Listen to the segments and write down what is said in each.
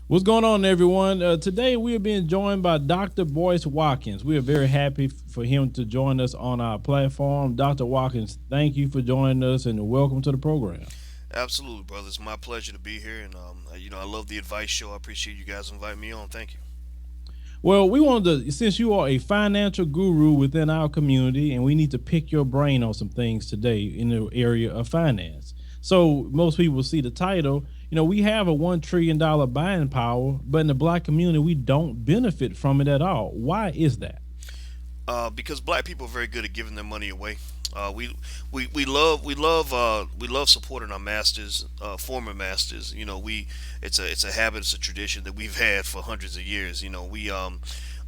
What's going on, everyone? Today we are being joined by Dr. Boyce Watkins. We are very happy for him to join us on our platform. Dr. Watkins, thank you for joining us and welcome to the program. Absolutely, brother. It's my pleasure to be here, and I love the advice show. I appreciate you guys inviting me on. Thank you. Well, we wanted to, since you are a financial guru within our community, and we need to pick your brain on some things today in the area of finance. So, most people see the title. We have a $1 trillion buying power, but in the black community, we don't benefit from it at all. Why is that? Because black people are very good at giving their money away. We love supporting our masters, former masters. It's a habit, it's a tradition that we've had for hundreds of years. And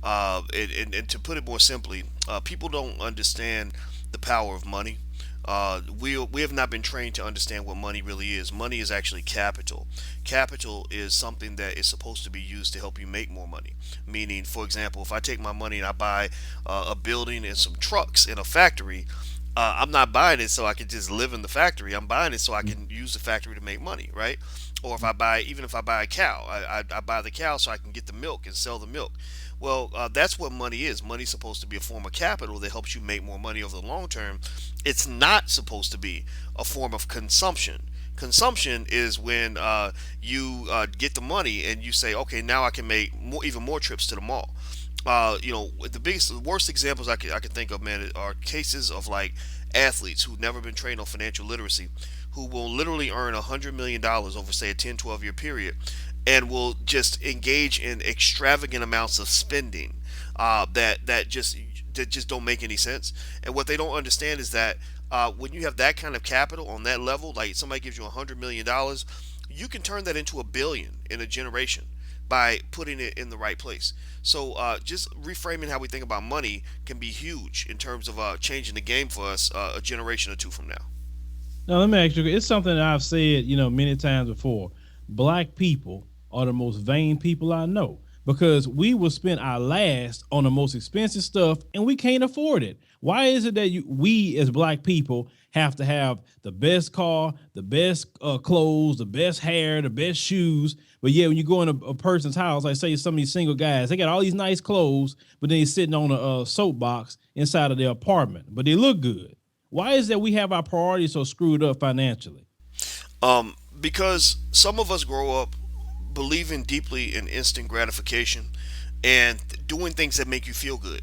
to put it more simply, people don't understand the power of money. We have not been trained to understand what money really is. Money is actually capital. Capital is something that is supposed to be used to help you make more money. Meaning, for example, if I take my money and I buy a building and some trucks in a factory, I'm not buying it so I can just live in the factory. I'm buying it so I can use the factory to make money, right? Or even if I buy a cow, I buy the cow so I can get the milk and sell the milk. Well, that's what money is. Money's supposed to be a form of capital that helps you make more money over the long term. It's not supposed to be a form of consumption. Consumption is when you get the money and you say, okay, now I can make even more trips to the mall. The worst examples I can think of, man, are cases of like athletes who've never been trained on financial literacy, who will literally earn $100 million over, say, a 10, 12 year period, and will just engage in extravagant amounts of spending that just don't make any sense. And what they don't understand is that when you have that kind of capital on that level, like somebody gives you $100 million, you can turn that into a billion in a generation by putting it in the right place. So just reframing how we think about money can be huge in terms of changing the game for us a generation or two from now. Now, let me ask you, it's something that I've said, many times before. Black people are the most vain people I know because we will spend our last on the most expensive stuff and we can't afford it. Why is it that we as black people have to have the best car, the best clothes, the best hair, the best shoes? But yeah, when you go in a person's house, like say some of these single guys, they got all these nice clothes, but then they're sitting on a soapbox inside of their apartment, but they look good. Why is that we have our priorities so screwed up financially? Because some of us grow up believing deeply in instant gratification and doing things that make you feel good.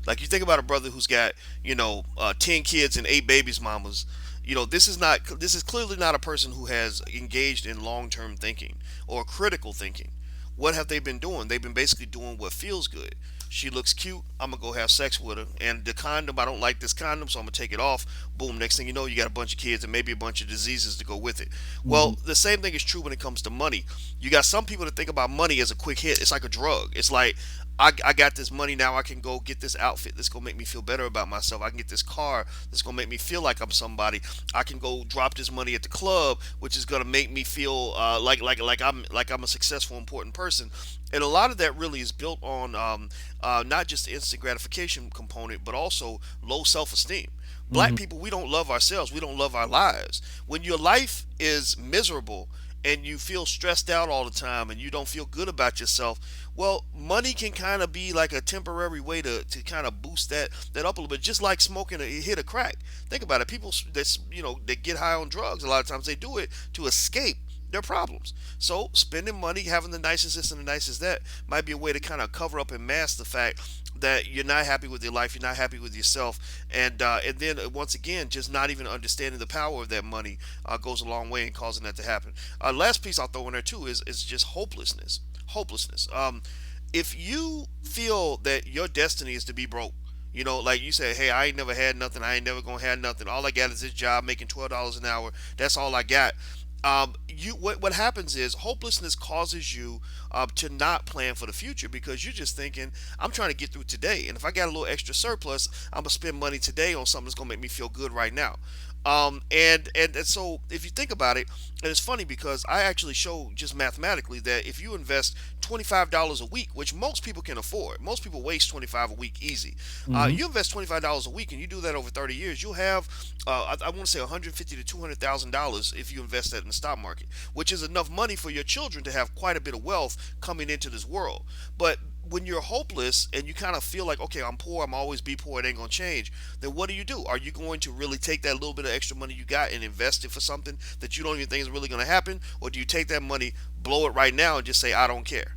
Like you think about a brother who's got 10 kids and 8 babies mamas. This is clearly not a person who has engaged in long-term thinking or critical thinking. What have they been doing? They've been basically doing what feels good. She looks cute. I'm gonna go have sex with her. And the condom, I don't like this condom, so I'm gonna take it off. Boom. Next thing you know, you got a bunch of kids and maybe a bunch of diseases to go with it. Well, Mhm. the same thing is true when it comes to money. You got some people that think about money as a quick hit. It's like a drug. It's like I got this money now. I can go get this outfit that's gonna make me feel better about myself. I can get this car that's gonna make me feel like I'm somebody. I can go drop this money at the club, which is gonna make me feel like I'm a successful, important person. And a lot of that really is built on not just the instant gratification component, but also low self-esteem. Black Mhm. people, we don't love ourselves. We don't love our lives. When your life is miserable and you feel stressed out all the time and you don't feel good about yourself, well, money can kind of be like a temporary way to kind of boost that up a little bit, just like smoking a hit of crack. Think about it. People that get high on drugs, a lot of times they do it to escape their problems. So spending money, having the nicest this and the nicest that, might be a way to kind of cover up and mask the fact that you're not happy with your life, you're not happy with yourself, and then once again, just not even understanding the power of that money goes a long way in causing that to happen. Last piece I'll throw in there too is just hopelessness. Hopelessness. If you feel that your destiny is to be broke, like you say, hey, I ain't never had nothing, I ain't never gonna have nothing. All I got is this job making $12 an hour. That's all I got. What happens is hopelessness causes you to not plan for the future because you're just thinking, I'm trying to get through today, and if I got a little extra surplus, I'm gonna spend money today on something that's gonna make me feel good right now. And so if you think about it, and it's funny because I actually show just mathematically that if you invest $25 a week, which most people can afford, most people waste 25 a week easy. Hmm. You invest $25 a week and you do that over 30 years, you'll have I want to say 150 to $200,000 if you invest that in the stock market, which is enough money for your children to have quite a bit of wealth coming into this world. But when you're hopeless and you kind of feel like, okay, I'm poor, I'm always be poor, it ain't gonna change, then what do? Are you going to really take that little bit of extra money you got and invest it for something that you don't even think is really gonna happen? Or do you take that money, blow it right now, and just say, I don't care?